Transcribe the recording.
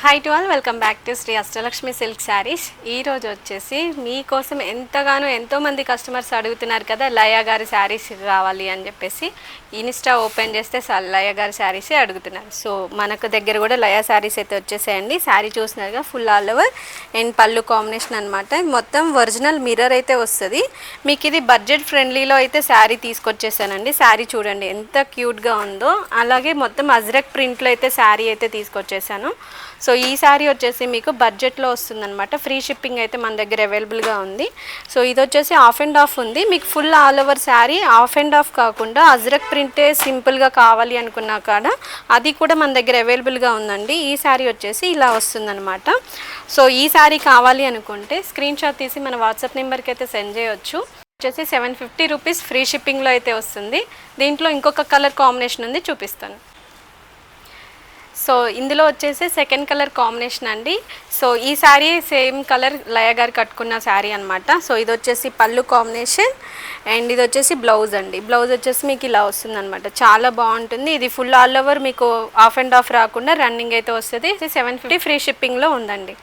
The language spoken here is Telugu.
Hi to all, welcome back to Shri Ashtalakshmi silk sarees. ఈరోజు వచ్చేసి మీకోసం ఎంతోమంది కస్టమర్స్ అడుగుతున్నారు కదా, లయ గారి శారీస్ కావాలి అని చెప్పేసి ఇన్స్టా ఓపెన్ చేస్తే లయ గారి శారీసే అడుగుతున్నారు. సో మనకు దగ్గర కూడా లయ శారీస్ అయితే వచ్చేసాయండి. శారీ చూసినారుగా, ఫుల్ ఆల్ ఓవర్ అండ్ పళ్ళు కాంబినేషన్ అనమాట. మొత్తం ఒరిజినల్ మిర్రర్ అయితే వస్తుంది మీకు. ఇది బడ్జెట్ ఫ్రెండ్లీలో అయితే శారీ తీసుకొచ్చేసానండి. శారీ చూడండి ఎంత క్యూట్గా ఉందో. అలాగే మొత్తం అజ్రక్ ప్రింట్లో అయితే శారీ అయితే తీసుకొచ్చేసాను. సో ఈ శారీ వచ్చేసి మీకు బడ్జెట్లో వస్తుందన్నమాట. ఫ్రీ షిప్పింగ్ అయితే మన దగ్గర అవైలబుల్గా ఉంది. సో ఇది వచ్చేసి ఆఫ్ అండ్ ఆఫ్ ఉంది మీకు. Full all over sari of and of కాకుండా అజ్రక్ ప్రింటే సింపుల్గా కావాలి అనుకున్నా కాడ అది కూడా మన దగ్గర అవైలబుల్గా ఉందండి. ఈ శారీ వచ్చేసి ఇలా వస్తుందన్నమాట. సో ఈ శారీ కావాలి అనుకుంటే స్క్రీన్ షాట్ తీసి మన వాట్సాప్ నెంబర్కి అయితే సెండ్ చేయొచ్చు. వచ్చేసి 750 రూపీస్ ఫ్రీ షిప్పింగ్లో అయితే వస్తుంది. దీంట్లో ఇంకొక కలర్ కాంబినేషన్ ఉంది, చూపిస్తాను. సో ఇందులో వచ్చేసి సెకండ్ కలర్ కాంబినేషన్ అండి. సో ఈ శారీ సేమ్ కలర్ లయ గారు కట్టుకున్న శారీ అనమాట. సో ఇది వచ్చేసి పళ్ళు కాంబినేషన్ అండ్ ఇది వచ్చేసి బ్లౌజ్ అండి. బ్లౌజ్ వచ్చేసి మీకు ఇలా వస్తుంది అనమాట. చాలా బాగుంటుంది. ఇది ఫుల్ ఆల్ ఓవర్ మీకు ఆఫ్ అండ్ ఆఫ్ రాకుండా రన్నింగ్ అయితే వస్తుంది. 750 ఫ్రీ షిప్పింగ్లో ఉందండి.